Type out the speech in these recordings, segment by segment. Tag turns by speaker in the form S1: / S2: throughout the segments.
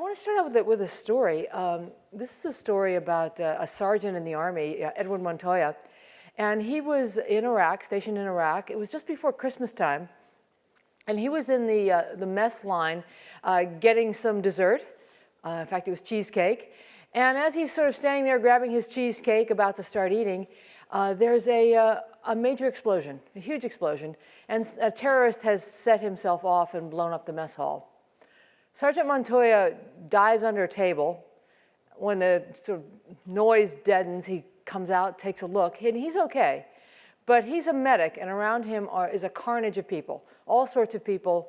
S1: want to start out with a story. This is a story about a sergeant in the Army, Edward Montoya, and he was in Iraq, stationed in Iraq. It was just before Christmas time, and he was in the mess line getting some dessert. In fact, it was cheesecake. And as he's sort of standing there grabbing his cheesecake, about to start eating, there's a major explosion, a huge explosion, and a terrorist has set himself off and blown up the mess hall. Sergeant Montoya dives under a table. When the sort of noise deadens, he comes out, takes a look, and he's okay. But he's a medic, and around him is a carnage of people, all sorts of people,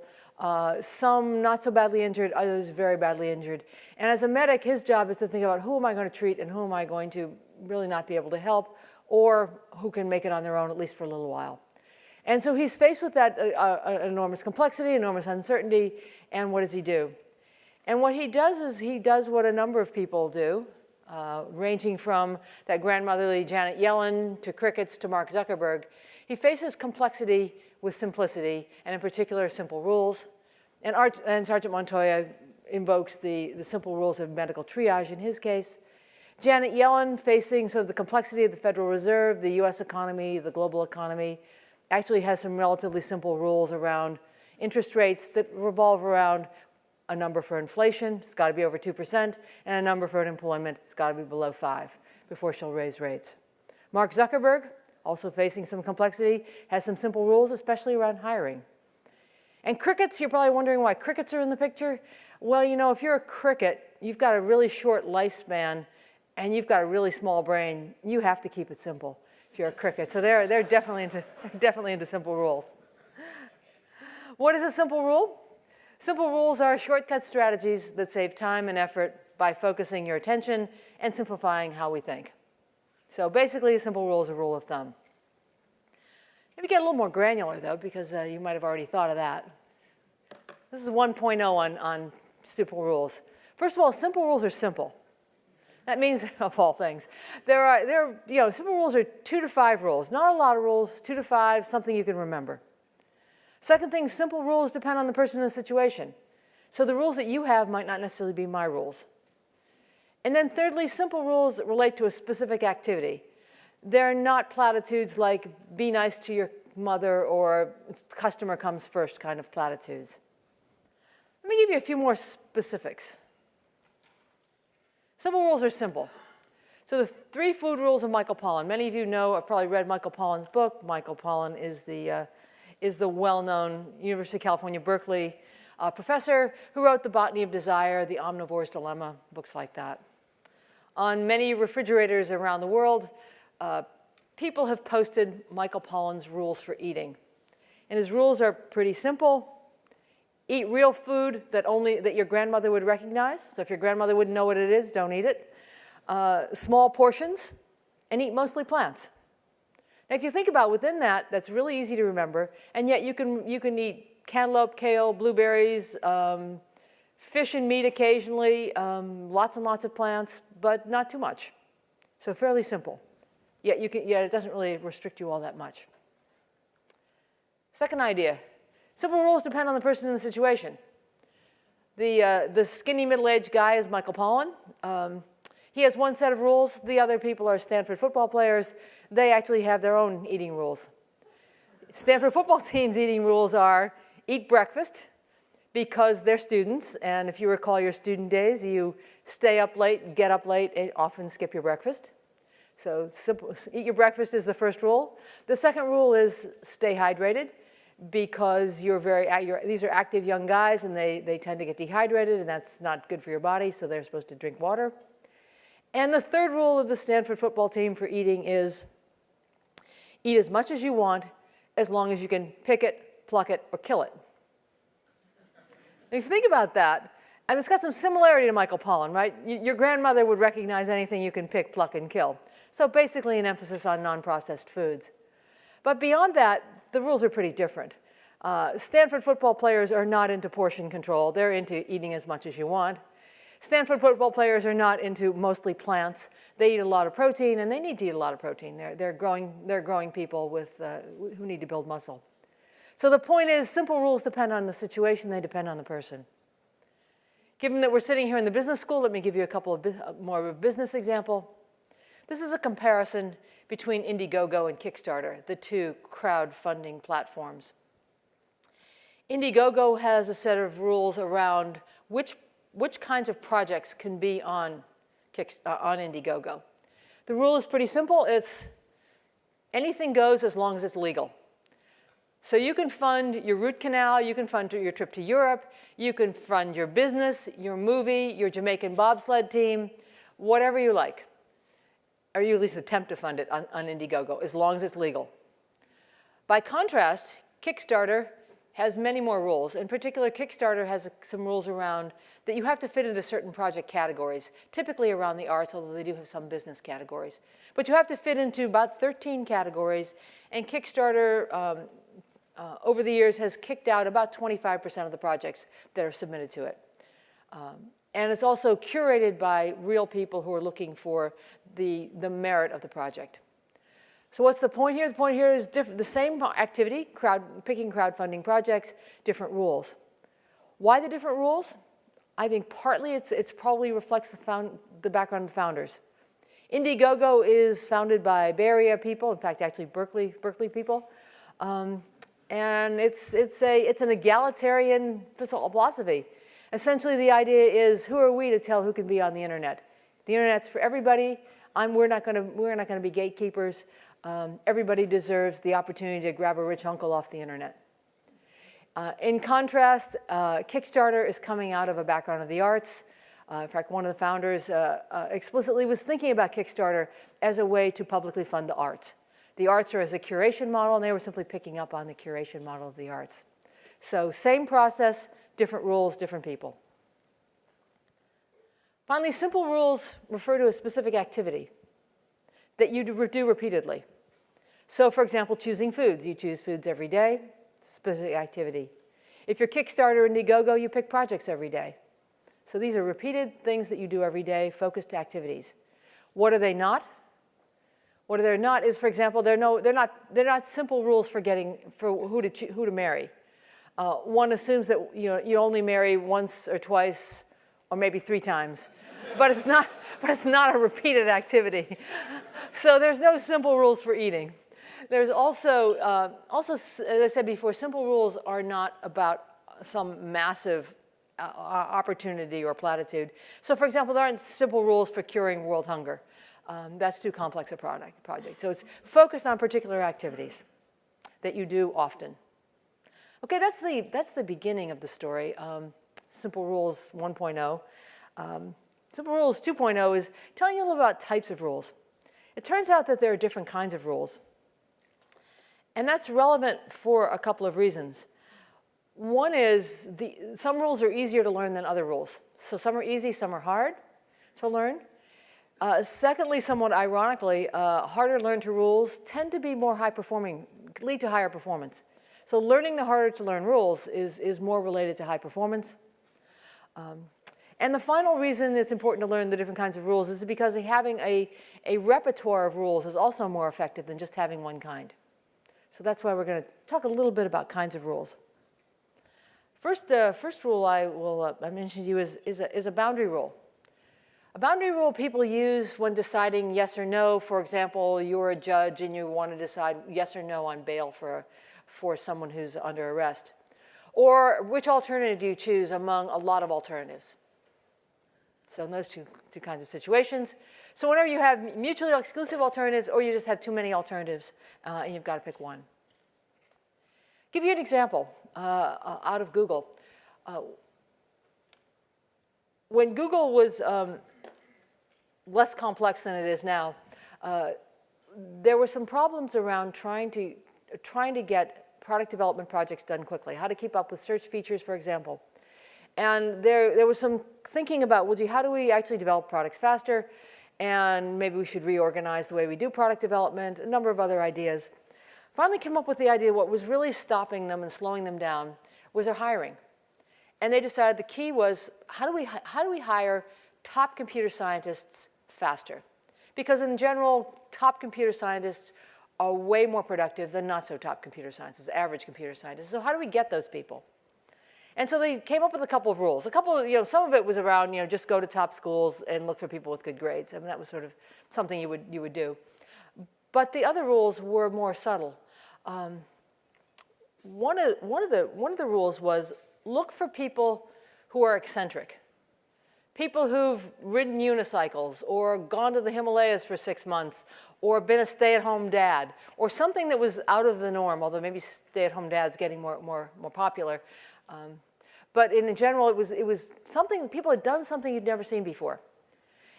S1: some not so badly injured, others very badly injured. And as a medic, his job is to think about who am I going to treat and who am I going to really not be able to help, or who can make it on their own, at least for a little while. And so he's faced with that enormous complexity, enormous uncertainty, and what does he do? And what he does is he does what a number of people do, ranging from that grandmotherly Janet Yellen to crickets to Mark Zuckerberg. He faces complexity with simplicity, and in particular, simple rules. And Sergeant Montoya invokes the simple rules of medical triage in his case. Janet Yellen, facing sort of the complexity of the Federal Reserve, the US economy, the global economy, actually has some relatively simple rules around interest rates that revolve around a number for inflation, it's got to be over 2%, and a number for unemployment, it's got to be below 5 before she'll raise rates. Mark Zuckerberg, also facing some complexity, has some simple rules, especially around hiring. And crickets, you're probably wondering why crickets are in the picture. Well, you know, if you're a cricket, you've got a really short lifespan, and you've got a really small brain. You have to keep it simple if you're a cricket. So they're definitely into simple rules. What is a simple rule? Simple rules are shortcut strategies that save time and effort by focusing your attention and simplifying how we think. So basically, a simple rule is a rule of thumb. Maybe get a little more granular, though, because you might have already thought of that. This is 1.0 on simple rules. First of all, simple rules are simple. That means, of all things, simple rules are 2 to 5 rules. Not a lot of rules, 2 to 5, something you can remember. Second thing, simple rules depend on the person and the situation. So the rules that you have might not necessarily be my rules. And then thirdly, simple rules relate to a specific activity. They're not platitudes like be nice to your mother or customer comes first kind of platitudes. Let me give you a few more specifics. Simple rules are simple. So the 3 food rules of Michael Pollan. Many of you know, I've probably read Michael Pollan's book. Michael Pollan is the well-known University of California, Berkeley professor who wrote The Botany of Desire, The Omnivore's Dilemma, books like that. On many refrigerators around the world, people have posted Michael Pollan's rules for eating. And his rules are pretty simple. Eat real food that your grandmother would recognize. So if your grandmother wouldn't know what it is, don't eat it. Small portions, and eat mostly plants. Now, if you think about within that, that's really easy to remember, and yet you can eat cantaloupe, kale, blueberries, fish and meat occasionally, lots and lots of plants, but not too much. So fairly simple. Yet it doesn't really restrict you all that much. Second idea, simple rules depend on the person and the situation. The skinny middle-aged guy is Michael Pollan. He has one set of rules. The other people are Stanford football players. They actually have their own eating rules. Stanford football team's eating rules are eat breakfast because they're students. And if you recall your student days, you stay up late, get up late, and often skip your breakfast. So simple, eat your breakfast is the first rule. The second rule is stay hydrated because these are active young guys and they tend to get dehydrated, and that's not good for your body, so they're supposed to drink water. And the third rule of the Stanford football team for eating is eat as much as you want as long as you can pick it, pluck it, or kill it. If you think about that, I mean, it's got some similarity to Michael Pollan, right? Your grandmother would recognize anything you can pick, pluck, and kill. So basically an emphasis on non-processed foods. But beyond that, the rules are pretty different. Stanford football players are not into portion control. They're into eating as much as you want. Stanford football players are not into mostly plants. They eat a lot of protein, and they need to eat a lot of protein. They're growing people who need to build muscle. So the point is, simple rules depend on the situation. They depend on the person. Given that we're sitting here in the business school, let me give you a couple of more of a business example. This is a comparison between Indiegogo and Kickstarter, the two crowdfunding platforms. Indiegogo has a set of rules around which kinds of projects can be on Indiegogo. The rule is pretty simple. It's anything goes as long as it's legal. So you can fund your root canal, you can fund your trip to Europe, you can fund your business, your movie, your Jamaican bobsled team, whatever you like. Or you at least attempt to fund it on Indiegogo, as long as it's legal. By contrast, Kickstarter has many more rules. In particular, Kickstarter has some rules around that you have to fit into certain project categories, typically around the arts, although they do have some business categories. But you have to fit into about 13 categories, and Kickstarter, over the years, has kicked out about 25% of the projects that are submitted to it. And it's also curated by real people who are looking for the merit of the project. So what's the point here? The point here is the same activity, picking crowdfunding projects, different rules. Why the different rules? I think partly it's probably reflects the background of the founders. Indiegogo is founded by Bay Area people, in fact, actually Berkeley people. And it's an egalitarian philosophy. Essentially, the idea is, who are we to tell who can be on the internet? The internet's for everybody. We're not going to be gatekeepers. Everybody deserves the opportunity to grab a rich uncle off the internet. In contrast, Kickstarter is coming out of a background of the arts. In fact, one of the founders explicitly was thinking about Kickstarter as a way to publicly fund the arts. The arts are as a curation model, and they were simply picking up on the curation model of the arts. So same process, different rules, different people. Finally, simple rules refer to a specific activity that you do repeatedly. So for example, choosing foods. You choose foods every day, it's a specific activity. If you're Kickstarter or Indiegogo, you pick projects every day. So these are repeated things that you do every day, focused activities. What are they not? What they're not is, for example, they're not simple rules for who to marry. One assumes that you only marry once or twice, or maybe 3 times, but it's not a repeated activity. So there's no simple rules for eating. There's also, as I said before, simple rules are not about some massive opportunity or platitude. So for example, there aren't simple rules for curing world hunger. That's too complex a project. So it's focused on particular activities that you do often. Okay, that's the beginning of the story. Simple Rules 1.0. Simple Rules 2.0 is telling you a little about types of rules. It turns out that there are different kinds of rules. And that's relevant for a couple of reasons. One is some rules are easier to learn than other rules. So some are easy, some are hard to learn. Secondly, somewhat ironically, harder to learn rules tend to be more high-performing, lead to higher performance. So learning the harder to learn rules is more related to high performance. And the final reason it's important to learn the different kinds of rules is because having a repertoire of rules is also more effective than just having one kind. So that's why we're going to talk a little bit about kinds of rules. First rule I mention to you is a boundary rule. A boundary rule people use when deciding yes or no. For example, you're a judge and you want to decide yes or no on bail for someone who's under arrest. Or which alternative do you choose among a lot of alternatives? So in those two kinds of situations. So whenever you have mutually exclusive alternatives or you just have too many alternatives and you've got to pick one. Give you an example out of Google. When Google was less complex than it is now, there were some problems around trying to get product development projects done quickly, how to keep up with search features, for example. And there was some thinking about, well, gee, how do we actually develop products faster? And maybe we should reorganize the way we do product development, a number of other ideas. Finally came up with the idea what was really stopping them and slowing them down was their hiring. And they decided the key was, how do we hire top computer scientists faster? Because in general, top computer scientists are way more productive than not so top computer scientists, average computer scientists. So how do we get those people? And so they came up with a couple of rules. Some of it was around, just go to top schools and look for people with good grades. I mean, that was sort of something you would do. But the other rules were more subtle. One of the rules was look for people who are eccentric. People who've ridden unicycles or gone to the Himalayas for 6 months or been a stay-at-home dad or something that was out of the norm, although maybe stay-at-home dad's getting more popular. But in general, it was something, people had done something you'd never seen before.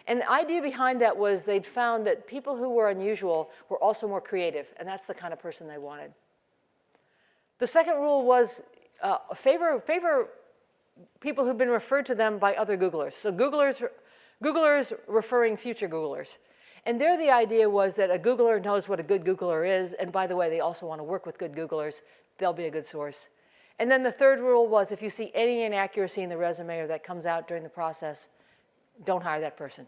S1: And the idea behind that was they'd found that people who were unusual were also more creative, and that's the kind of person they wanted. The second rule was favor people who've been referred to them by other Googlers. So Googlers referring future Googlers. And there the idea was that a Googler knows what a good Googler is, and by the way, they also want to work with good Googlers. They'll be a good source. And then the third rule was if you see any inaccuracy in the resume or that comes out during the process, don't hire that person.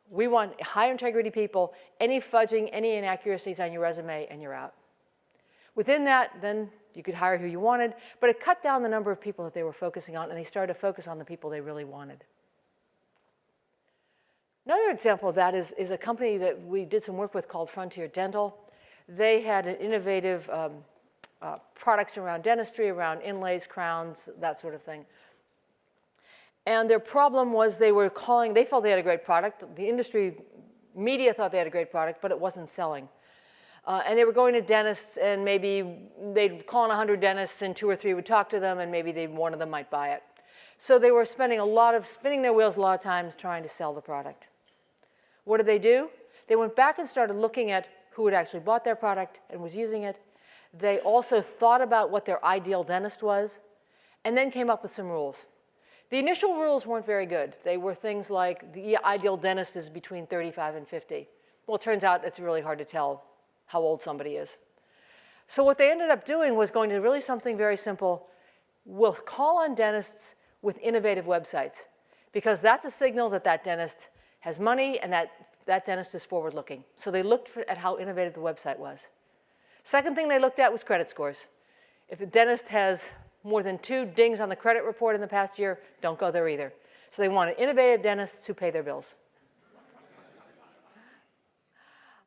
S1: We want high integrity people. Any fudging, any inaccuracies on your resume, and you're out. Within that, then you could hire who you wanted, but it cut down the number of people that they were focusing on, and they started to focus on the people they really wanted. Another example of that is a company that we did some work with called Frontier Dental. They had an innovative products around dentistry, around inlays, crowns, that sort of thing. And their problem was they felt they had a great product. The industry media thought they had a great product, but it wasn't selling. And they were going to dentists, and maybe they'd call on 100 dentists, and 2 or 3 would talk to them, and maybe one of them might buy it. So they were spinning their wheels a lot of times trying to sell the product. What did they do? They went back and started looking at who had actually bought their product and was using it. They also thought about what their ideal dentist was, and then came up with some rules. The initial rules weren't very good. They were things like the ideal dentist is between 35 and 50. Well, it turns out it's really hard to tell how old somebody is. So what they ended up doing was going to really something very simple. We'll call on dentists with innovative websites, because that's a signal that that dentist has money and that dentist is forward-looking. So they looked at how innovative the website was. Second thing they looked at was credit scores. If a dentist has more than 2 dings on the credit report in the past year, don't go there either. So they wanted innovative dentists who pay their bills.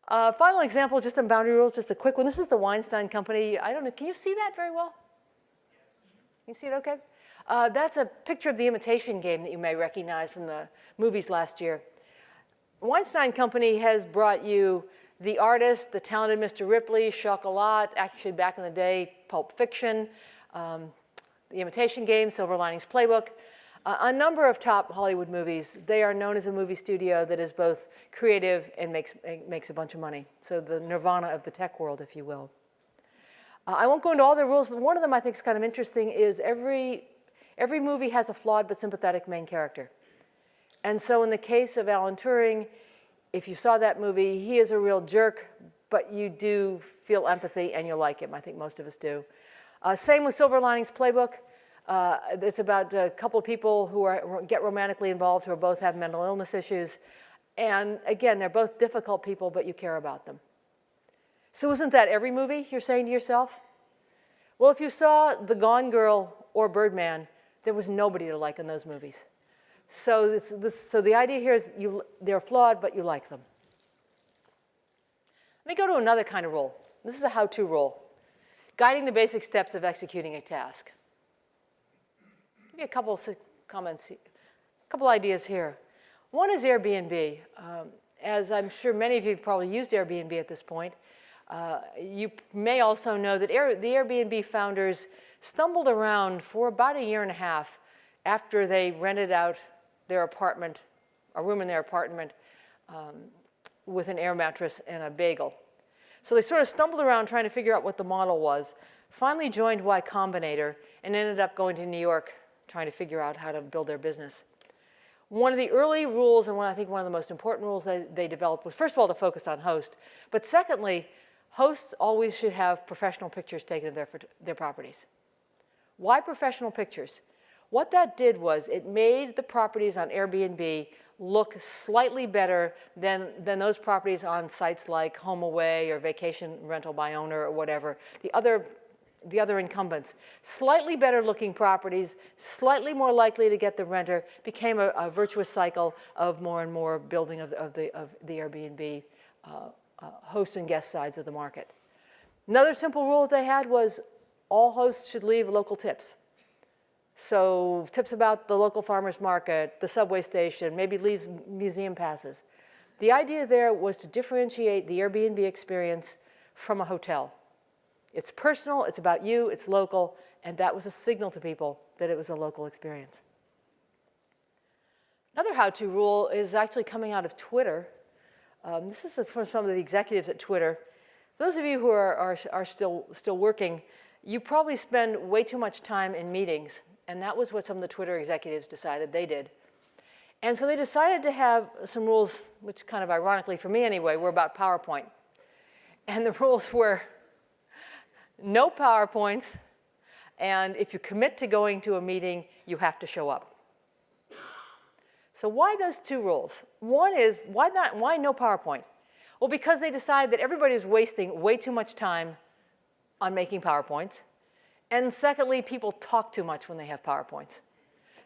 S1: Final example, just on boundary rules, just a quick one. This is the Weinstein Company. I don't know, can you see that very well? Can you see it okay? That's a picture of The Imitation Game that you may recognize from the movies last year. Weinstein Company has brought you The Artist, The Talented Mr. Ripley, Chocolat, actually back in the day, Pulp Fiction, The Imitation Game, Silver Linings Playbook, a number of top Hollywood movies. They are known as a movie studio that is both creative and makes a bunch of money. So the Nirvana of the tech world, if you will. I won't go into all their rules, but one of them I think is kind of interesting is every movie has a flawed but sympathetic main character. And so in the case of Alan Turing, if you saw that movie, he is a real jerk, but you do feel empathy and you like him. I think most of us do. Same with Silver Linings Playbook. It's about a couple of people who get romantically involved who both have mental illness issues. And again, they're both difficult people, but you care about them. So isn't that every movie you're saying to yourself? Well, if you saw The Gone Girl or Birdman, there was nobody to like in those movies. So, so the idea here is they're flawed, but you like them. Let me go to another kind of rule. This is a how-to rule. Guiding the basic steps of executing a task. Give me a couple of comments, a couple ideas here. One is Airbnb. As I'm sure many of you have probably used Airbnb at this point, you may also know that the Airbnb founders stumbled around for about 1.5 years after they rented out their apartment, a room in their apartment, with an air mattress and a bagel. So they sort of stumbled around trying to figure out what the model was, finally joined Y Combinator, and ended up going to New York trying to figure out how to build their business. One of the early rules, and I think one of the most important rules they developed was, first of all, to focus on host, but secondly, hosts always should have professional pictures taken of their properties. Why professional pictures? What that did was it made the properties on Airbnb look slightly better than those properties on sites like HomeAway or Vacation Rental by Owner or whatever, the other the other incumbents. Slightly better looking properties, slightly more likely to get the renter, became a virtuous cycle of more and more building of the Airbnb host and guest sides of the market. Another simple rule that they had was all hosts should leave local tips. So tips about the local farmer's market, the subway station, maybe leaves museum passes. The idea there was to differentiate the Airbnb experience from a hotel. It's personal, it's about you, it's local, and that was a signal to people that it was a local experience. Another how-to rule is actually coming out of Twitter. This is from some of the executives at Twitter. Those of you who are still working, you probably spend way too much time in meetings, and that was what some of the Twitter executives decided they did. And so they decided to have some rules, which kind of ironically for me anyway, were about PowerPoint. And the rules were no PowerPoints, and if you commit to going to a meeting, you have to show up. So why those two rules? One is, why no PowerPoint? Well, because they decided that everybody was wasting way too much time on making PowerPoints. And secondly, people talk too much when they have PowerPoints.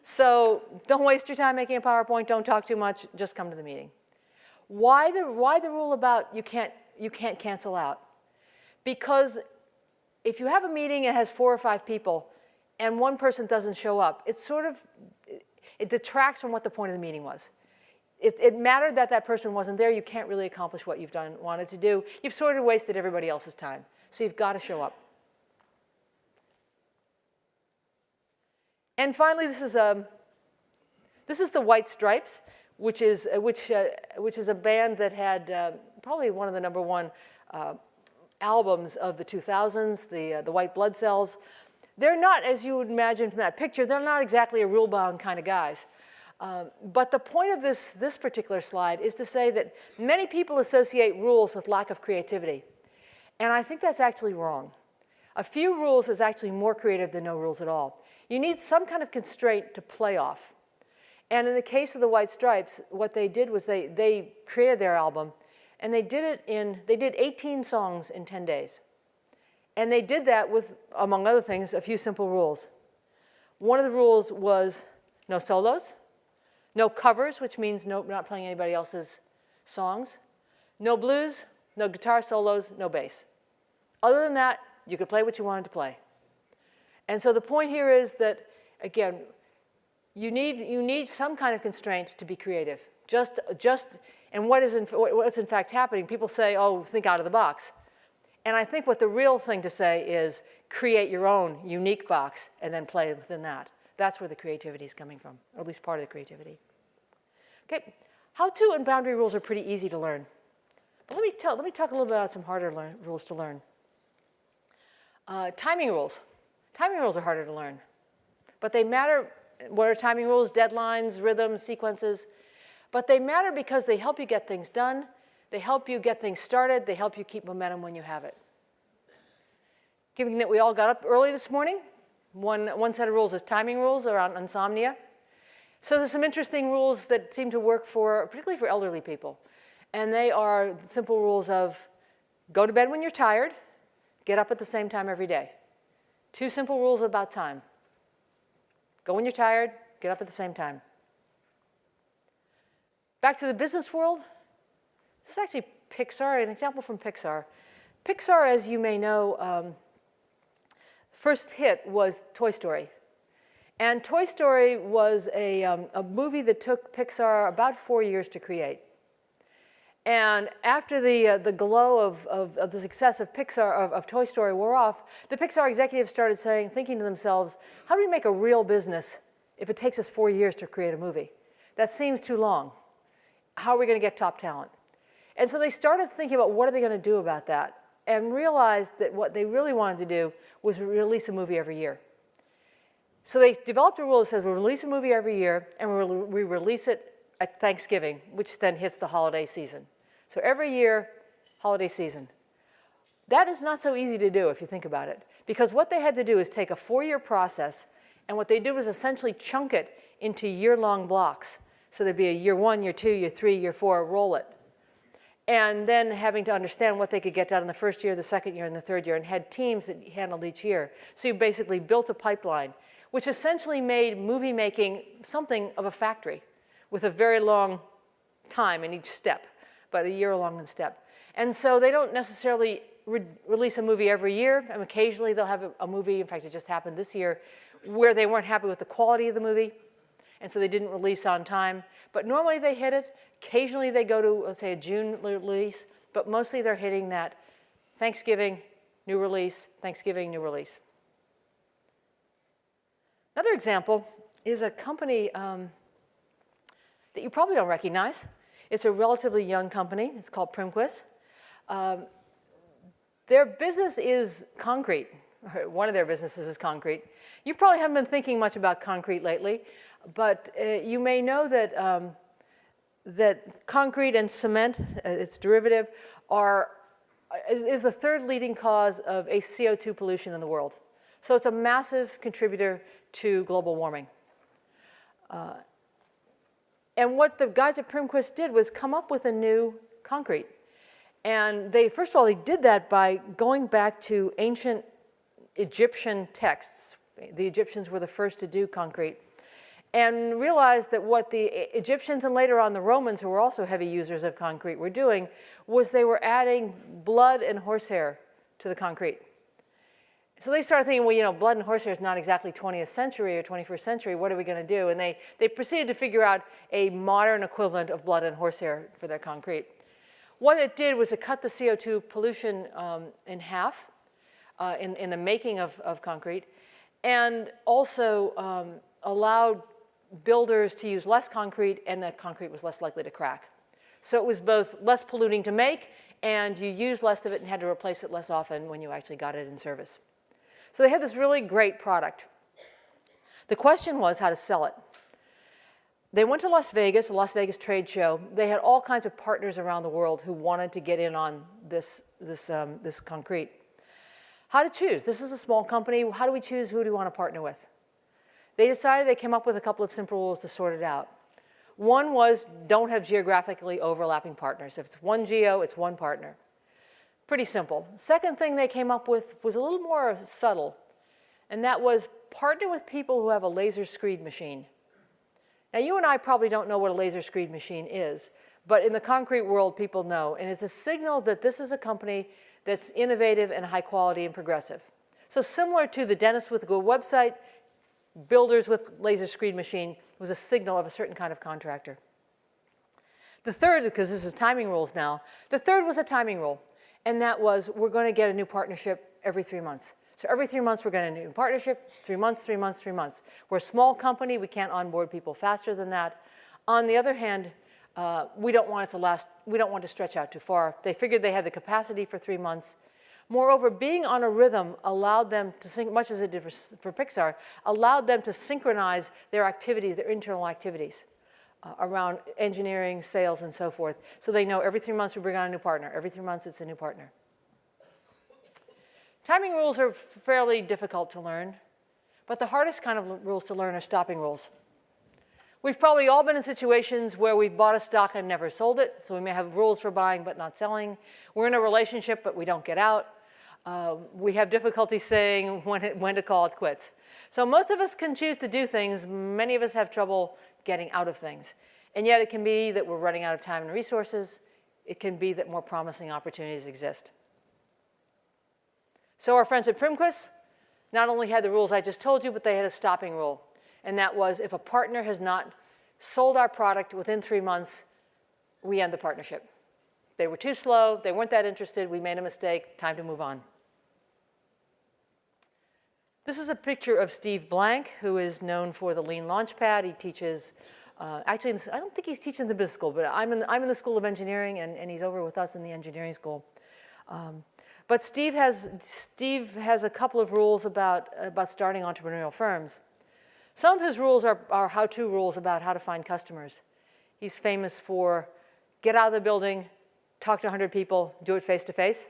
S1: So don't waste your time making a PowerPoint, don't talk too much, just come to the meeting. Why the rule about you can't cancel out? Because if you have a meeting and it has 4 or 5 people and one person doesn't show up, it detracts from what the point of the meeting was. It mattered that that person wasn't there. You can't really accomplish what you've wanted to do. You've sort of wasted everybody else's time. So you've got to show up. And finally, this is the White Stripes, which is a band that had probably one of the #1 albums of the 2000s, the White Blood Cells. They're not, as you would imagine from that picture, they're not exactly a rule-bound kind of guys. But the point of this particular slide is to say that many people associate rules with lack of creativity. And I think that's actually wrong. A few rules is actually more creative than no rules at all. You need some kind of constraint to play off. And in the case of the White Stripes, what they did was they created their album, and they did 18 songs in 10 days. And they did that with, among other things, a few simple rules. One of the rules was no solos, no covers, which means not playing anybody else's songs, no blues, no guitar solos, no bass. Other than that, you could play what you wanted to play. And so the point here is that, again, you need some kind of constraint to be creative. And what's in fact happening, people say, oh, think out of the box. And I think what the real thing to say is create your own unique box and then play within that. That's where the creativity is coming from, or at least part of the creativity. Okay, how-to and boundary rules are pretty easy to learn. But let me talk a little bit about some harder rules to learn. Timing rules. Timing rules are harder to learn. But they matter. What are timing rules? Deadlines, rhythms, sequences. But they matter because they help you get things done. They help you get things started. They help you keep momentum when you have it. Given that we all got up early this morning, one set of rules is timing rules around insomnia. So there's some interesting rules that seem to work particularly for elderly people. And they are simple rules of go to bed when you're tired, get up at the same time every day. 2 simple rules about time. Go when you're tired, get up at the same time. Back to the business world. This is actually Pixar, an example from Pixar. Pixar, as you may know, first hit was Toy Story. And Toy Story was a movie that took Pixar about 4 years to create. And after the glow of the success of Pixar, of Toy Story wore off, the Pixar executives started thinking to themselves, how do we make a real business if it takes us 4 years to create a movie? That seems too long. How are we going to get top talent? And so they started thinking about what are they going to do about that, and realized that what they really wanted to do was release a movie every year. So they developed a rule that says we'll release a movie every year, and we release it at Thanksgiving, which then hits the holiday season. So every year, holiday season. That is not so easy to do if you think about it, because what they had to do is take a 4-year process, and what they did was essentially chunk it into year-long blocks. So there'd be a year 1, year 2, year 3, year 4, roll it. and then having to understand what they could get done in the first year, the second year, and the third year, and had teams that handled each year. So you basically built a pipeline, which essentially made movie making something of a factory with a very long time in each step, but a year long in step. And so they don't necessarily release a movie every year. And occasionally they'll have a movie, in fact it just happened this year, where they weren't happy with the quality of the movie, and so they didn't release on time. But normally they hit it. Occasionally they go to, let's say, a June release, but mostly they're hitting that Thanksgiving, new release, Thanksgiving, new release. Another example is a company that you probably don't recognize. It's a relatively young company. It's called Primquist. Their business is concrete. One of their businesses is concrete. You probably haven't been thinking much about concrete lately, but you may know that, that concrete and cement, its derivative, is the third leading cause of CO2 pollution in the world. So it's a massive contributor to global warming. And what the guys at Primquist did was come up with a new concrete. And they, first of all, they did that by going back to ancient Egyptian texts. The Egyptians were the first to do concrete. And realized that what the Egyptians and later on the Romans, who were also heavy users of concrete, were doing was they were adding blood and horsehair to the concrete. So they started thinking, well, you know, blood and horsehair is not exactly 20th century or 21st century. What are we going to do? And they proceeded to figure out a modern equivalent of blood and horsehair for their concrete. What it did was it cut the CO2 pollution in half in the making of concrete, and also allowed builders to use less concrete, and that concrete was less likely to crack. So it was both less polluting to make, and you used less of it and had to replace it less often when you actually got it in service. So they had this really great product. The question was how to sell it. They went to Las Vegas, the Las Vegas trade show. They had all kinds of partners around the world who wanted to get in on this concrete. How to choose? This is a small company. How do we choose who do we want to partner with? They decided, they came up with a couple of simple rules to sort it out. One was don't have geographically overlapping partners. If it's one geo, it's one partner. Pretty simple. Second thing they came up with was a little more subtle, and that was partner with people who have a laser screed machine. Now, you and I probably don't know what a laser screed machine is, but in the concrete world, people know, and it's a signal that this is a company that's innovative and high quality and progressive. So similar to the dentist with a good website, builders with laser screed machine was a signal of a certain kind of contractor. The third, because this is timing rules now, the third was a timing rule, and that was we're going to get a new partnership every 3 months. So every 3 months we're getting a new partnership, 3 months, 3 months, 3 months. We're a small company, we can't onboard people faster than that. On the other hand, we don't want it to last, we don't want to stretch out too far. They figured they had the capacity for 3 months. Moreover, being on a rhythm allowed them to, much as it did for Pixar, allowed them to synchronize their activities, their internal activities around engineering, sales, and so forth. So they know every 3 months we bring on a new partner. Every 3 months it's a new partner. Timing rules are fairly difficult to learn, but the hardest kind of rules to learn are stopping rules. We've probably all been in situations where we've bought a stock and never sold it, so we may have rules for buying but not selling. We're in a relationship, but we don't get out. We have difficulty saying when to call it quits. So most of us can choose to do things. Many of us have trouble getting out of things. And yet it can be that we're running out of time and resources. It can be that more promising opportunities exist. So our friends at Primquist not only had the rules I just told you, but they had a stopping rule. And that was if a partner has not sold our product within 3 months, we end the partnership. They were too slow, they weren't that interested, we made a mistake, time to move on. This is a picture of Steve Blank, who is known for the Lean Launchpad. He teaches, actually, I don't think he's teaching the business school, but I'm in the School of Engineering, and he's over with us in the engineering school. But Steve has a couple of rules about starting entrepreneurial firms. Some of his rules are how-to rules about how to find customers. He's famous for get out of the building, talk to 100 people, do it face-to-face.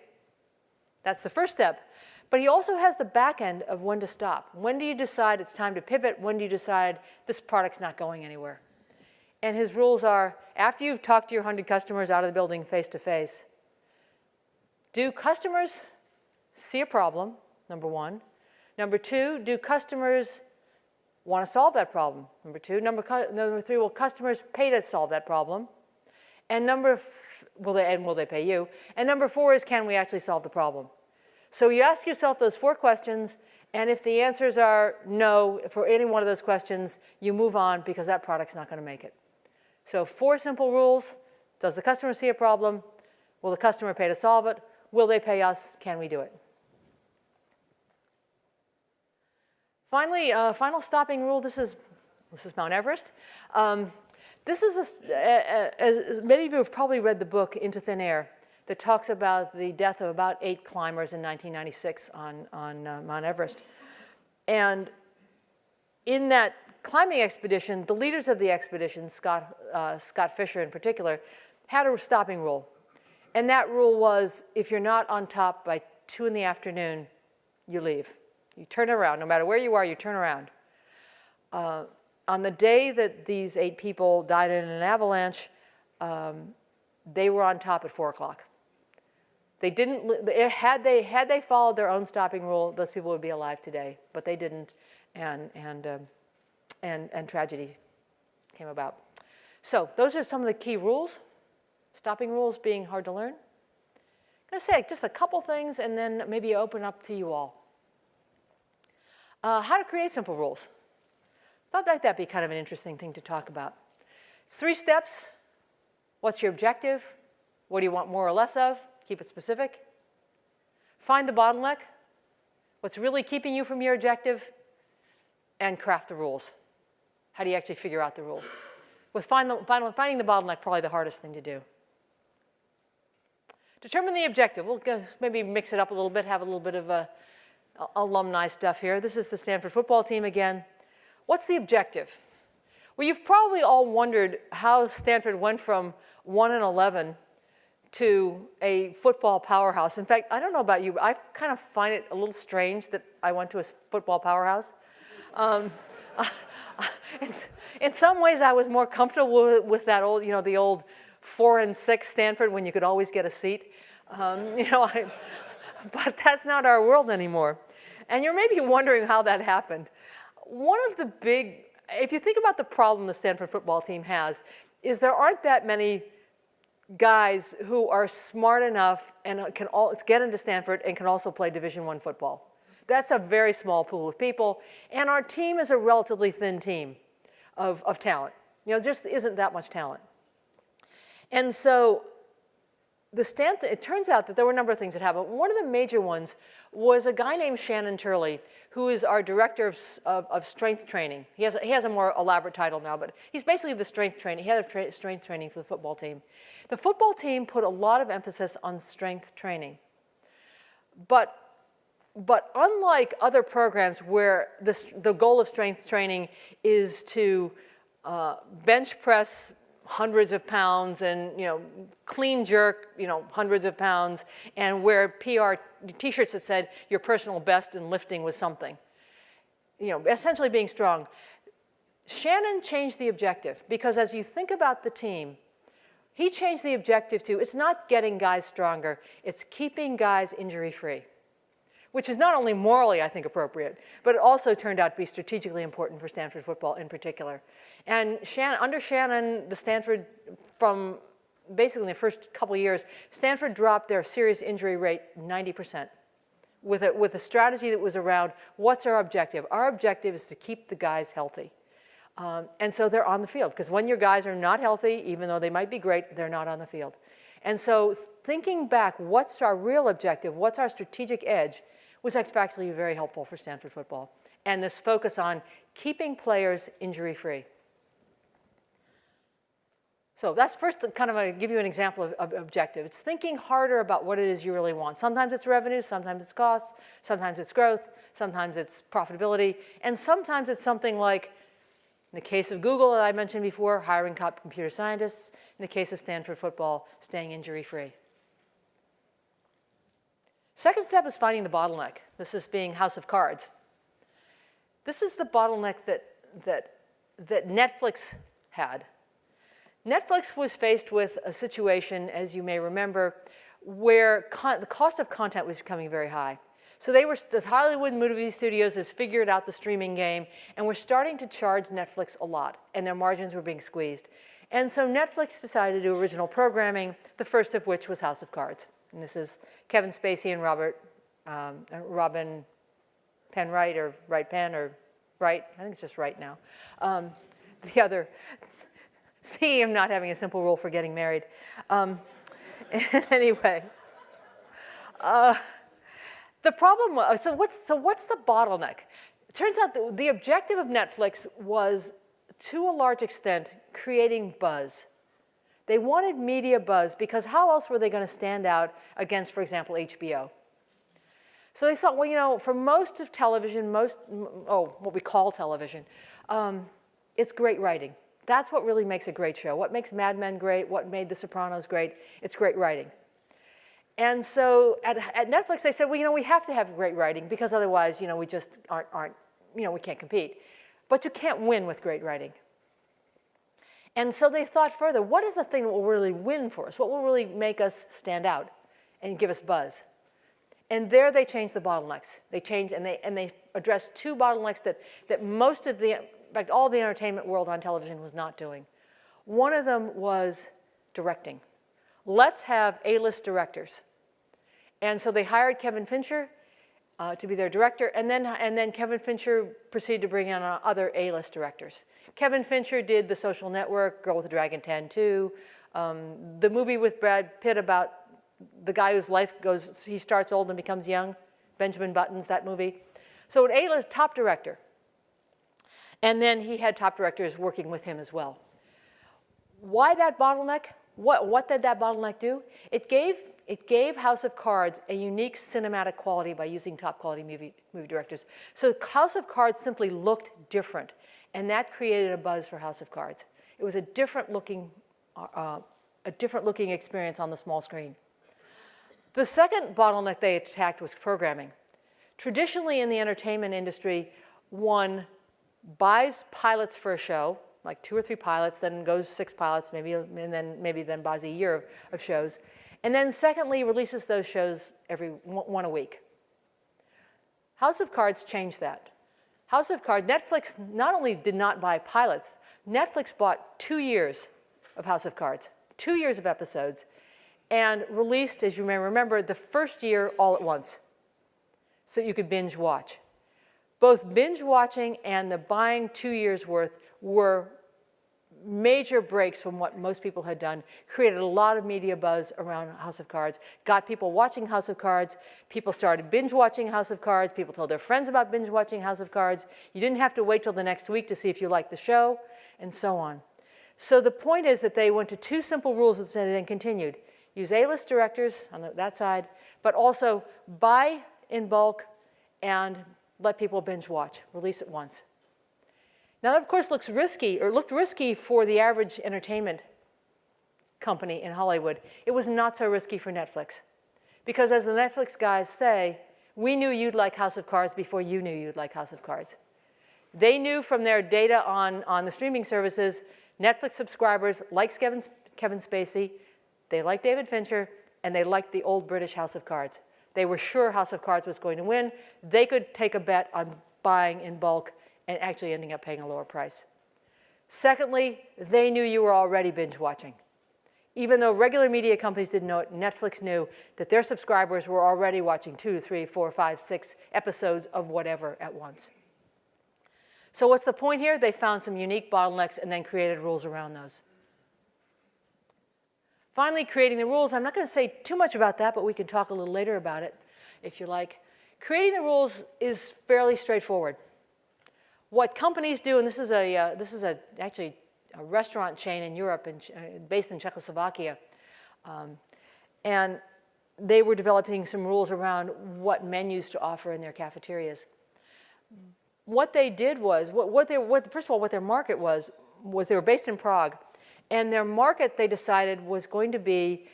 S1: That's the first step. But he also has the back end of when to stop. When do you decide it's time to pivot? When do you decide this product's not going anywhere? And his rules are, after you've talked to your 100 customers out of the building face to face, do customers see a problem, number one? Number two, do customers want to solve that problem? Number two. Number three, will customers pay to solve that problem? And will they pay you? And number four is, can we actually solve the problem? So you ask yourself those four questions, and if the answers are no for any one of those questions, you move on because that product's not going to make it. So 4 simple rules. Does the customer see a problem? Will the customer pay to solve it? Will they pay us? Can we do it? Finally, final stopping rule. This is Mount Everest. This is, as many of you have probably read the book Into Thin Air, that talks about the death of about 8 climbers in 1996 on Mount Everest. And in that climbing expedition, the leaders of the expedition, Scott Fisher in particular, had a stopping rule. And that rule was, if you're not on top by 2 in the afternoon, you leave. You turn around. No matter where you are, you turn around. On the day that these 8 people died in an avalanche, they were on top at 4 o'clock. They didn't. Had they followed their own stopping rule, those people would be alive today. But they didn't, and tragedy came about. So those are some of the key rules. Stopping rules being hard to learn. I'm going to say just a couple things, and then maybe open up to you all. How to create simple rules. Thought that'd be kind of an interesting thing to talk about. It's 3 steps. What's your objective? What do you want more or less of? Keep it specific. Find the bottleneck. What's really keeping you from your objective? And craft the rules. How do you actually figure out the rules? With finding the bottleneck, probably the hardest thing to do. Determine the objective. We'll maybe mix it up a little bit, have a little bit of alumni stuff here. This is the Stanford football team again. What's the objective? Well, you've probably all wondered how Stanford went from 1-11 to a football powerhouse. In fact, I don't know about you, but I kind of find it a little strange that I went to a football powerhouse. In some ways, I was more comfortable with that old, the old 4-6 Stanford when you could always get a seat. But that's not our world anymore. And you're maybe wondering how that happened. One of the big, if you think about the problem the Stanford football team has, is there aren't that many guys who are smart enough and can get into Stanford and can also play Division I football. That's a very small pool of people. And our team is a relatively thin team of talent. There just isn't that much talent. And so it turns out that there were a number of things that happened. One of the major ones was a guy named Shannon Turley, who is our director of strength training. He has a more elaborate title now, but he's basically the strength training, head of strength training for the football team. The football team put a lot of emphasis on strength training. But unlike other programs where the goal of strength training is to bench press hundreds of pounds and clean jerk hundreds of pounds and wear PR t-shirts that said your personal best in lifting was something, essentially being strong. Shannon changed the objective because as you think about the team, he changed the objective to it's not getting guys stronger, it's keeping guys injury-free, which is not only morally, I think, appropriate, but it also turned out to be strategically important for Stanford football in particular. And under Shannon, from basically the first couple of years, Stanford dropped their serious injury rate 90% with a strategy that was around what's our objective? Our objective is to keep the guys healthy. And so they're on the field, because when your guys are not healthy, even though they might be great, they're not on the field. And so thinking back, what's our real objective? What's our strategic edge? Was actually very helpful for Stanford football. And this focus on keeping players injury-free. So that's first kind of give you an example of objective. It's thinking harder about what it is you really want. Sometimes it's revenue, sometimes it's costs, sometimes it's growth, sometimes it's profitability, and sometimes it's something like, in the case of Google that I mentioned before, hiring top computer scientists. In the case of Stanford football, staying injury-free. Second step is finding the bottleneck. This is being House of Cards. This is the bottleneck that Netflix had. Netflix was faced with a situation, as you may remember, where the cost of content was becoming very high. So the Hollywood movie studios has figured out the streaming game and were starting to charge Netflix a lot, and their margins were being squeezed. And so Netflix decided to do original programming, the first of which was House of Cards. And this is Kevin Spacey and Robin Penn Wright, or Wright Penn, or Wright, I think it's just Wright now. The other, speaking of not having a simple rule for getting married. Anyway, the problem was, so what's the bottleneck? It turns out that the objective of Netflix was, to a large extent, creating buzz. They wanted media buzz because how else were they going to stand out against, for example, HBO? So they thought, well, you know, for most of television, what we call television, it's great writing. That's what really makes a great show. What makes Mad Men great, what made The Sopranos great, it's great writing. And so at Netflix, they said, well, you know, we have to have great writing because otherwise, you know, we just aren't, you know, we can't compete. But you can't win with great writing. And so they thought further, what is the thing that will really win for us? What will really make us stand out and give us buzz? And there they changed the bottlenecks. They changed, and they addressed two bottlenecks that most of the, in fact, all the entertainment world on television was not doing. One of them was directing. Let's have A-list directors. And so they hired Kevin Fincher to be their director, and then Kevin Fincher proceeded to bring in other A-list directors. Kevin Fincher did The Social Network, Girl with the Dragon Tattoo, the movie with Brad Pitt about the guy whose life goes, he starts old and becomes young, Benjamin Button's, that movie. So an A-list top director. And then he had top directors working with him as well. Why that bottleneck? What did that bottleneck do? It gave House of Cards a unique cinematic quality by using top quality movie directors. So House of Cards simply looked different, and that created a buzz for House of Cards. It was a different looking experience on the small screen. The second bottleneck they attacked was programming. Traditionally in the entertainment industry, one buys pilots for a show, like 2 or 3 pilots, then goes 6 pilots, maybe, and then maybe buys a year of shows. And then secondly, releases those shows one a week. House of Cards changed that. House of Cards, Netflix not only did not buy pilots, Netflix bought 2 years of House of Cards, 2 years of episodes, and released, as you may remember, the first year all at once, so you could binge watch. Both binge watching and the buying 2 years worth were major breaks from what most people had done, created a lot of media buzz around House of Cards, got people watching House of Cards, people started binge watching House of Cards, people told their friends about binge watching House of Cards. You didn't have to wait till the next week to see if you liked the show, and so on. So the point is that they went to 2 simple rules and then continued. Use A-list directors on that side, but also buy in bulk and let people binge watch, release it once. Now that of course looked risky for the average entertainment company in Hollywood. It was not so risky for Netflix. Because as the Netflix guys say, we knew you'd like House of Cards before you knew you'd like House of Cards. They knew from their data on the streaming services, Netflix subscribers liked Kevin Spacey, they liked David Fincher, and they liked the old British House of Cards. They were sure House of Cards was going to win. They could take a bet on buying in bulk and actually ending up paying a lower price. Secondly, they knew you were already binge watching. Even though regular media companies didn't know it, Netflix knew that their subscribers were already watching 2, 3, 4, 5, 6 episodes of whatever at once. So what's the point here? They found some unique bottlenecks and then created rules around those. Finally, creating the rules. I'm not going to say too much about that, but we can talk a little later about it, if you like. Creating the rules is fairly straightforward. What companies do, and this is actually a restaurant chain in Europe, based in Czechoslovakia, and they were developing some rules around what menus to offer in their cafeterias. What they did was, first of all, what their market was they were based in Prague. And their market, they decided, was going to be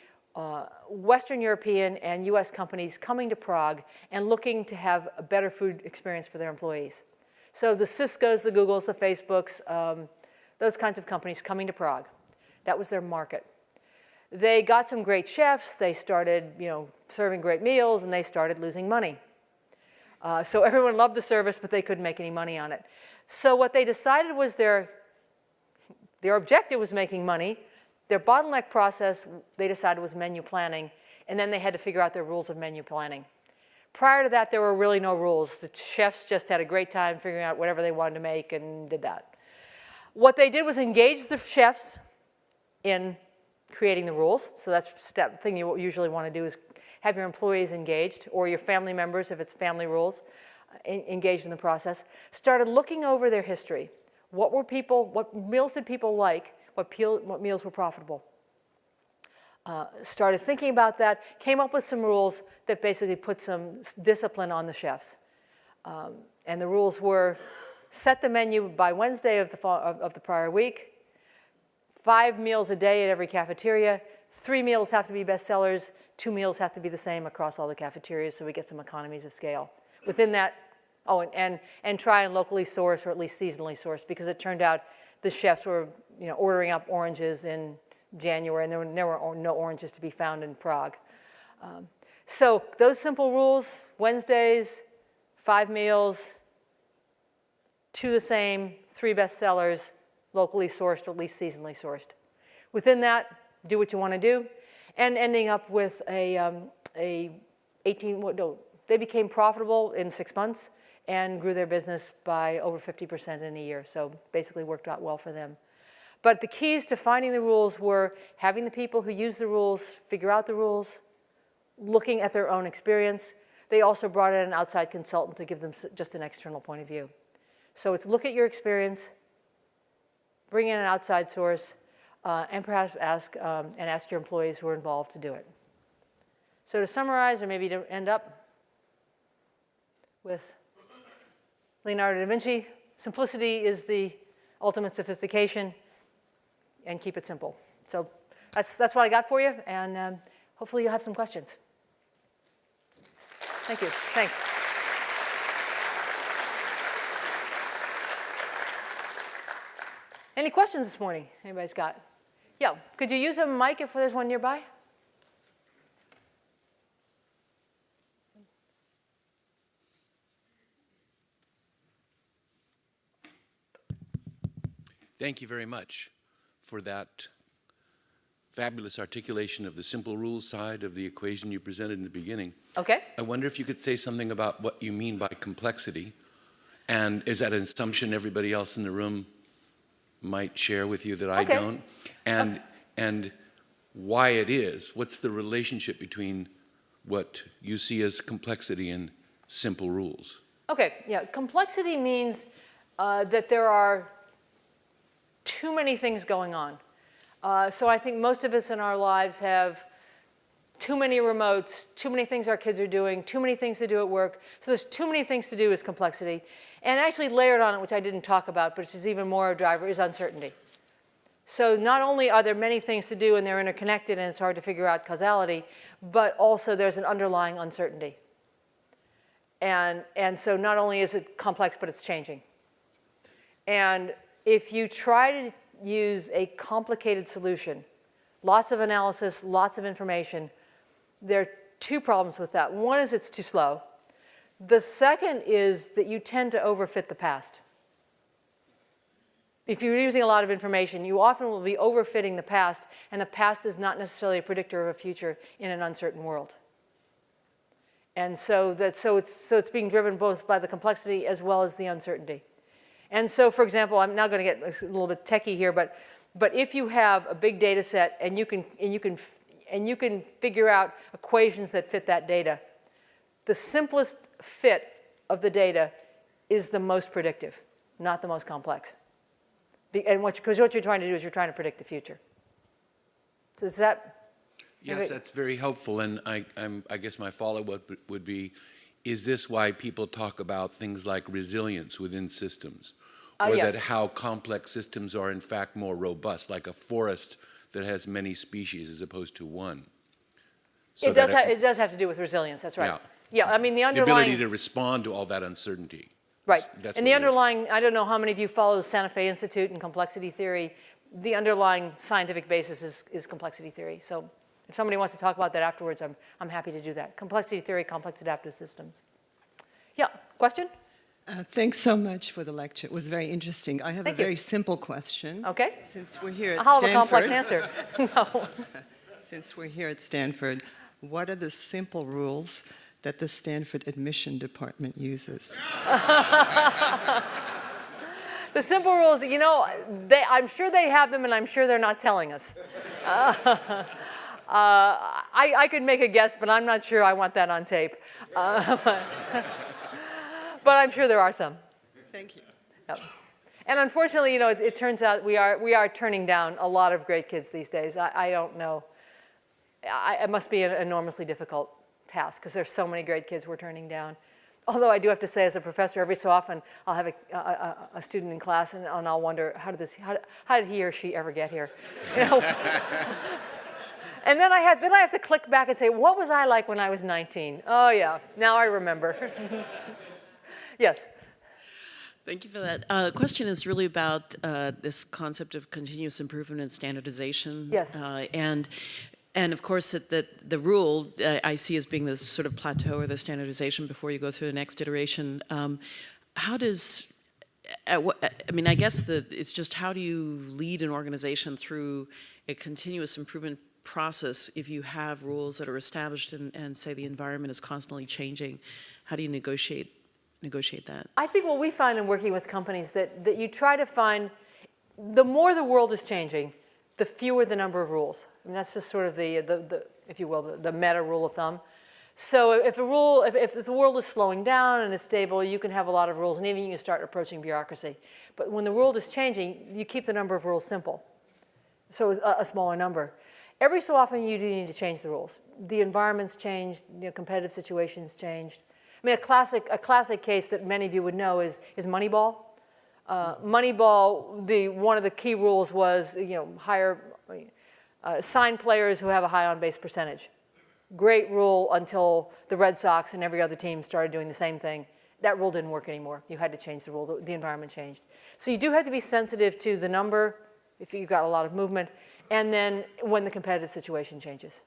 S1: Western European and US companies coming to Prague and looking to have a better food experience for their employees. So the Ciscos, the Googles, the Facebooks, those kinds of companies coming to Prague. That was their market. They got some great chefs. They started, serving great meals, and they started losing money. So everyone loved the service, but they couldn't make any money on it. So what they decided was their objective was making money. Their bottleneck process, they decided, was menu planning, and then they had to figure out their rules of menu planning. Prior to that, there were really no rules. The chefs just had a great time figuring out whatever they wanted to make and did that. What they did was engage the chefs in creating the rules. So that's the thing you usually want to do, is have your employees engaged, or your family members, if it's family rules, engaged in the process. Started looking over their history. What meals did people like? What meals were profitable? Started thinking about that, came up with some rules that basically put some discipline on the chefs. And the rules were: set the menu by Wednesday of the prior week, 5 meals a day at every cafeteria, 3 meals have to be bestsellers, 2 meals have to be the same across all the cafeterias, so we get some economies of scale. Within that, and try and locally source, or at least seasonally source, because it turned out the chefs were ordering up oranges in January, and there were no oranges to be found in Prague. So those simple rules: Wednesdays, 5 meals, 2 the same, 3 bestsellers, locally sourced, or at least seasonally sourced. Within that, do what you want to do, and ending up with they became profitable in 6 months and grew their business by over 50% in a year. So basically worked out well for them. But the keys to finding the rules were having the people who use the rules figure out the rules, looking at their own experience. They also brought in an outside consultant to give them just an external point of view. So it's look at your experience, bring in an outside source, and perhaps ask your employees who are involved to do it. So to summarize, or maybe to end up with Leonardo da Vinci, simplicity is the ultimate sophistication, and keep it simple. So that's what I got for you, and hopefully you'll have some questions. Thank you. Thanks. Any questions this morning? Anybody's got? Yeah. Could you use a mic if there's one nearby?
S2: Thank you very much for that fabulous articulation of the simple rules side of the equation you presented in the beginning.
S1: Okay.
S2: I wonder if you could say something about what you mean by complexity, and is that an assumption everybody else in the room might share with you that I don't? And why it is. What's the relationship between what you see as complexity and simple rules?
S1: Okay, yeah. Complexity means that there are too many things going on. So I think most of us in our lives have too many remotes, too many things our kids are doing, too many things to do at work. So there's too many things to do is complexity. And actually layered on it, which I didn't talk about, but which is even more a driver, is uncertainty. So not only are there many things to do and they're interconnected and it's hard to figure out causality, but also there's an underlying uncertainty. And so not only is it complex, but it's changing. And if you try to use a complicated solution, lots of analysis, lots of information, there are 2 problems with that. One is it's too slow. The second is that you tend to overfit the past. If you're using a lot of information, you often will be overfitting the past, and the past is not necessarily a predictor of a future in an uncertain world. And so it's being driven both by the complexity as well as the uncertainty. And so, for example, I'm now going to get a little bit techie here, but if you have a big data set and you can figure out equations that fit that data, the simplest fit of the data is the most predictive, not the most complex. Because what you're trying to do is you're trying to predict the future. So is that?
S2: Yes, that's very helpful. And I guess my follow-up would be, is this why people talk about things like resilience within systems? Or
S1: Yes.
S2: that how complex systems are in fact more robust, like a forest that has many species as opposed to one? So
S1: it does have to do with resilience, that's right. Yeah, I mean the underlying...
S2: The ability to respond to all that uncertainty.
S1: Right,
S2: That's
S1: and the underlying, I don't know how many of you follow the Santa Fe Institute and complexity theory, the underlying scientific basis is complexity theory. So if somebody wants to talk about that afterwards, I'm happy to do that. Complexity theory, complex adaptive systems. Yeah, question?
S3: Thanks so much for the lecture. It was very interesting. I have
S1: Thank
S3: a
S1: you.
S3: very simple question.
S1: Okay.
S3: Since we're here at
S1: A hell of a
S3: Stanford,
S1: complex answer. No.
S3: since we're here at Stanford, what are the simple rules that the Stanford admission department uses?
S1: The simple rules, you know, I'm sure they have them, and I'm sure they're not telling us. I could make a guess, but I'm not sure I want that on tape. But I'm sure there are some.
S3: Thank you.
S1: Yep. And unfortunately, you know, it turns out we are turning down a lot of great kids these days. I don't know. It must be an enormously difficult task because there's so many great kids we're turning down. Although I do have to say, as a professor, every so often I'll have a student in class, and I'll wonder how did he or she ever get here? You know? And then I have to click back and say, what was I like when I was 19? Oh yeah, now I remember. Yes.
S4: Thank you for that. The question is really about this concept of continuous improvement and standardization.
S1: Yes.
S4: And of course, that the rule I see as being this sort of plateau or the standardization before you go through the next iteration. How does, I mean, I guess it's just how do you lead an organization through a continuous improvement process if you have rules that are established and say the environment is constantly changing? How do you negotiate that?
S1: I think what we find in working with companies that you try to find, the more the world is changing, the fewer the number of rules. I mean, that's just sort of the if you will, the meta rule of thumb. So if the world is slowing down and is stable, you can have a lot of rules, and even you can start approaching bureaucracy. But when the world is changing, you keep the number of rules simple. So a smaller number. Every so often, you do need to change the rules. The environment's changed, you know, competitive situations changed. I mean, a classic case that many of you would know is Moneyball. Moneyball, one of the key rules was, you know, sign players who have a high on-base percentage. Great rule until the Red Sox and every other team started doing the same thing. That rule didn't work anymore. You had to change the rule. The environment changed. So you do have to be sensitive to the number if you've got a lot of movement, and then when the competitive situation changes.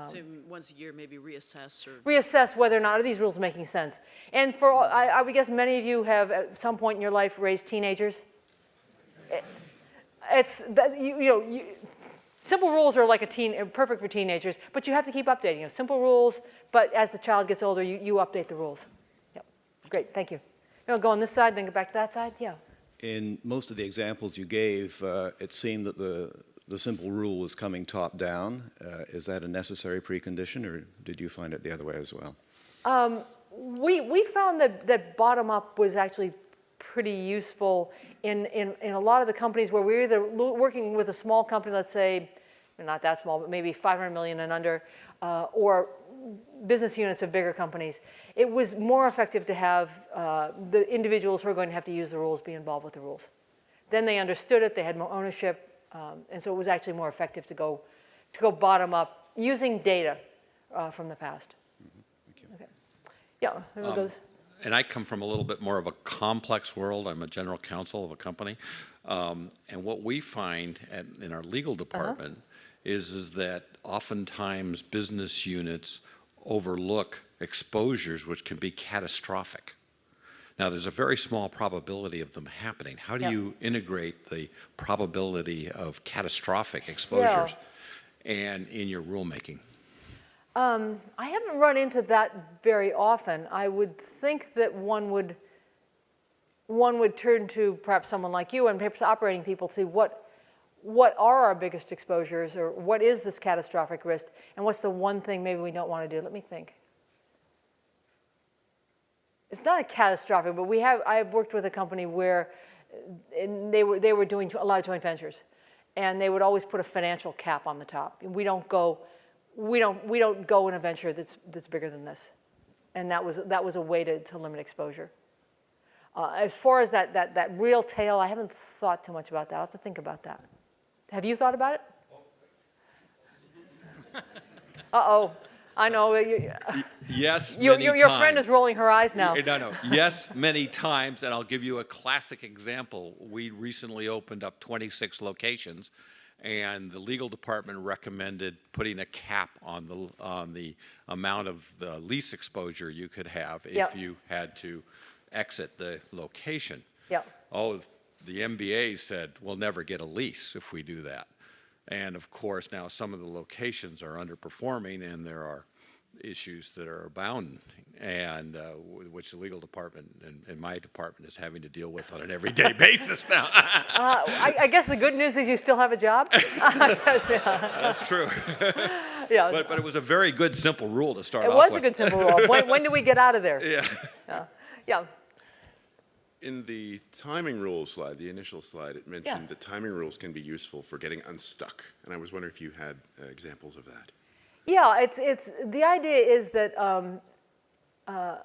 S4: So once a year, maybe reassess or...
S1: Reassess whether or not are these rules making sense. And I would guess many of you have at some point in your life raised teenagers. Simple rules are like perfect for teenagers, but you have to keep updating. You know, simple rules, but as the child gets older, you update the rules. Yep. Great, thank you. You know, go on this side, then go back to that side. Yeah.
S5: In most of the examples you gave, it seemed that the simple rule was coming top down. Is that a necessary precondition, or did you find it the other way as well?
S1: We found that bottom up was actually pretty useful in a lot of the companies where we're either working with a small company, let's say, not that small, but maybe 500 million and under, or business units of bigger companies. It was more effective to have the individuals who are going to have to use the rules be involved with the rules. Then they understood it, they had more ownership, and so it was actually more effective to go bottom up using data from the past.
S5: Thank you.
S1: Okay. Yeah, who goes?
S6: And I come from a little bit more of a complex world. I'm a general counsel of a company. And what we find in our legal department is that oftentimes business units overlook exposures which can be catastrophic. Now, there's a very small probability of them happening. How do you integrate the probability of catastrophic exposures and in your rulemaking?
S1: I haven't run into that very often. I would think that one would turn to perhaps someone like you and perhaps operating people to see what are our biggest exposures, or what is this catastrophic risk, and what's the one thing maybe we don't want to do. Let me think. It's not a catastrophic, but I have worked with a company where they were doing a lot of joint ventures, and they would always put a financial cap on the top. We don't go in a venture that's bigger than this, and that was a way to limit exposure. As far as that real tail, I haven't thought too much about that. I'll have to think about that. Have you thought about it? Uh-oh. I know.
S6: Yes,
S1: Your,
S6: many
S1: your friend
S6: times.
S1: is rolling her eyes now.
S6: No. Yes, many times, and I'll give you a classic example. We recently opened up 26 locations, and the legal department recommended putting a cap on the amount of the lease exposure you could have if
S1: Yep.
S6: you had to exit the location.
S1: Yep.
S6: Oh, the MBA said, we'll never get a lease if we do that. And of course, now some of the locations are underperforming, and there are issues that are abounding, and which the legal department and my department is having to deal with on an everyday basis now.
S1: I guess the good news is you still have a job.
S6: That's true.
S1: Yeah.
S6: But it was a very good, simple rule to start
S1: It
S6: off
S1: was
S6: with.
S1: a good simple rule. When do we get out of there?
S6: Yeah.
S1: Yeah.
S7: In the timing rules slide, the initial slide, it mentioned that timing rules can be useful for getting unstuck. And I was wondering if you had examples of that.
S1: Yeah, it's the idea is that that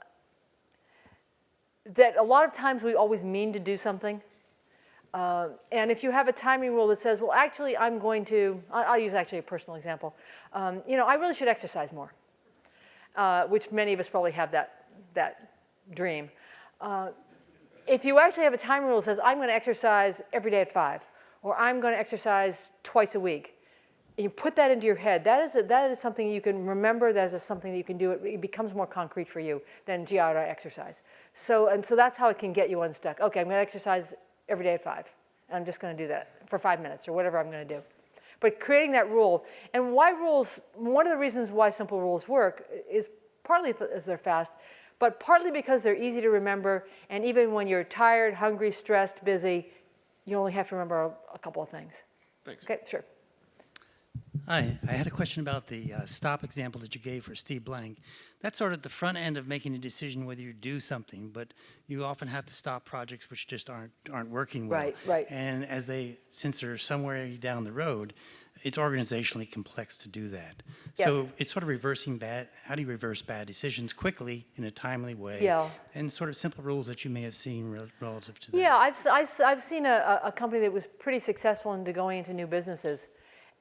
S1: a lot of times we always mean to do something, and if you have a timing rule that says, well, actually, I'm going to, I'll use actually a personal example. You know, I really should exercise more, which many of us probably have that dream. If you actually have a time rule that says, I'm going to exercise every day at 5, or I'm going to exercise twice a week, and you put that into your head, that is something you can remember, that is something that you can do, it becomes more concrete for you than, gee, I ought to exercise. So that's how it can get you unstuck. Okay, I'm going to exercise every day at 5, and I'm just going to do that for 5 minutes, or whatever I'm going to do. But creating that rule, and why rules, one of the reasons why simple rules work is partly because they're fast, but partly because they're easy to remember, and even when you're tired, hungry, stressed, busy, you only have to remember a couple of things.
S7: Thanks.
S1: Okay, sure.
S8: Hi, I had a question about the stop example that you gave for Steve Blank. That's sort of the front end of making a decision whether you do something, but you often have to stop projects which just aren't working well.
S1: Right, right.
S8: And since they're somewhere down the road, it's organizationally complex to do that.
S1: Yes.
S8: So it's sort of how do you reverse bad decisions quickly in a timely way?
S1: Yeah.
S8: And sort of simple rules that you may have seen relative to that.
S1: Yeah, I've seen a company that was pretty successful into going into new businesses,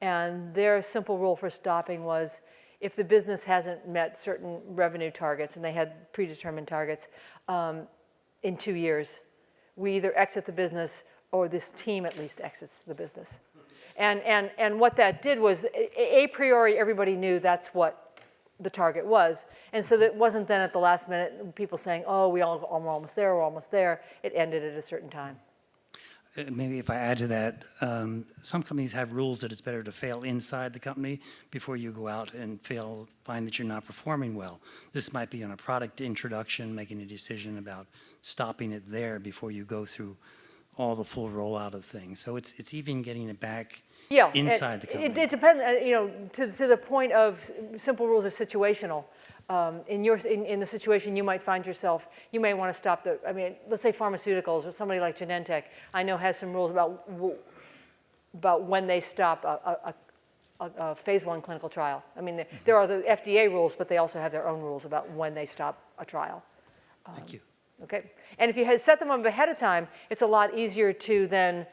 S1: and their simple rule for stopping was if the business hasn't met certain revenue targets, and they had predetermined targets, in 2 years, we either exit the business or this team at least exits the business. And what that did was, a priori, everybody knew that's what the target was. And so that wasn't then at the last minute people saying, oh, we're almost there, we're almost there. It ended at a certain time.
S8: Maybe if I add to that, some companies have rules that it's better to fail inside the company before you go out and find that you're not performing well. This might be on a product introduction, making a decision about stopping it there before you go through all the full rollout of things. So it's even getting it back inside the company.
S1: It depends, you know, to the point of simple rules are situational. In the situation you might find yourself, you may want to stop let's say pharmaceuticals or somebody like Genentech, I know has some rules about when they stop a phase 1 clinical trial. I mean, there are the FDA rules, but they also have their own rules about when they stop a trial.
S8: Thank you.
S1: Okay, and if you had set them up ahead of time, it's a lot easier to then,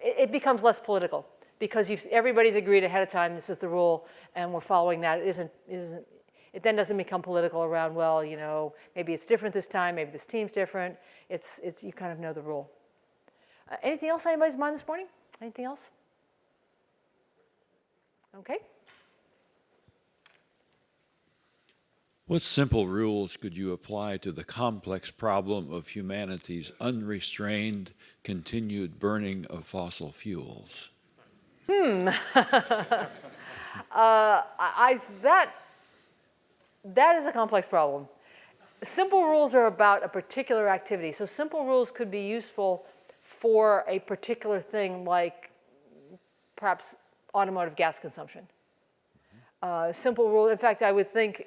S1: it becomes less political because everybody's agreed ahead of time, this is the rule, and we're following that. It then doesn't become political around, well, you know, maybe it's different this time, maybe this team's different. You kind of know the rule. Anything else on anybody's mind this morning? Anything else? Okay.
S9: What simple rules could you apply to the complex problem of humanity's unrestrained, continued burning of fossil fuels?
S1: That is a complex problem. Simple rules are about a particular activity. So simple rules could be useful for a particular thing like perhaps automotive gas consumption. Simple rule, in fact, I would think,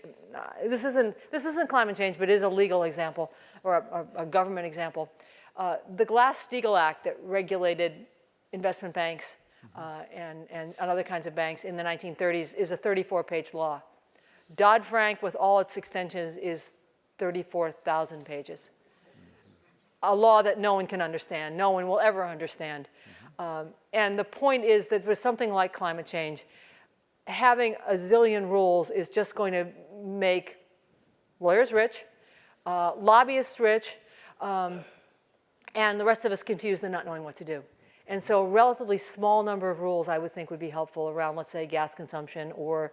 S1: this isn't climate change, but it is a legal example or a government example. The Glass-Steagall Act that regulated investment banks and other kinds of banks in the 1930s is a 34-page law. Dodd-Frank, with all its extensions, is 34,000 pages. A law that no one can understand, no one will ever understand. And the point is that with something like climate change, having a zillion rules is just going to make lawyers rich, lobbyists rich, and the rest of us confused and not knowing what to do. And so a relatively small number of rules I would think would be helpful around, let's say, gas consumption or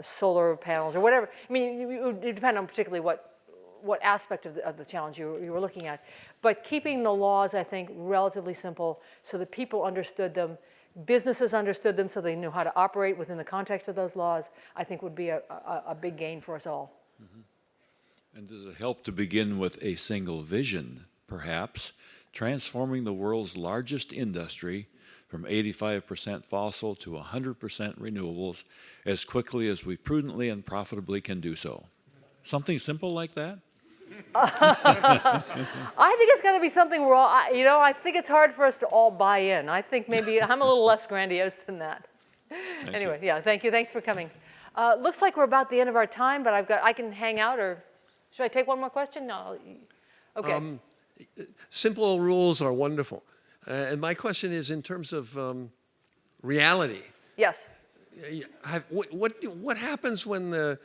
S1: solar panels or whatever. I mean, it would depend on particularly what aspect of the challenge you were looking at. But keeping the laws, I think, relatively simple so that people understood them, businesses understood them so they knew how to operate within the context of those laws, I think would be a big gain for us all.
S9: And does it help to begin with a single vision, perhaps, transforming the world's largest industry from 85% fossil to 100% renewables as quickly as we prudently and profitably can do so? Something simple like that?
S1: I think it's going to be something we're all, I think it's hard for us to all buy in. I think maybe I'm a little less grandiose than that. Anyway, yeah, thank you. Thanks for coming. Looks like we're about the end of our time, but I can hang out, or should I take one more question? No. Okay.
S10: Simple rules are wonderful. And my question is in terms of reality.
S1: Yes.
S10: What happens when the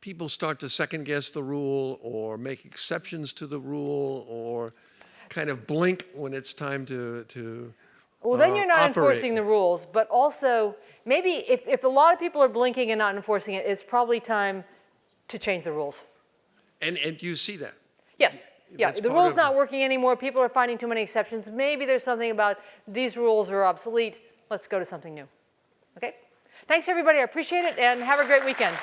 S10: people start to second guess the rule or make exceptions to the rule or kind of blink when it's time to
S1: Well, then you're not
S10: operate?
S1: enforcing the rules, but also maybe if a lot of people are blinking and not enforcing it, it's probably time to change the rules.
S10: And you see that?
S1: Yes. Yeah,
S10: That's
S1: the
S10: part
S1: rule's
S10: of-
S1: not working anymore. People are finding too many exceptions. Maybe there's something about these rules are obsolete. Let's go to something new. Okay? Thanks, everybody. I appreciate it, and have a great weekend.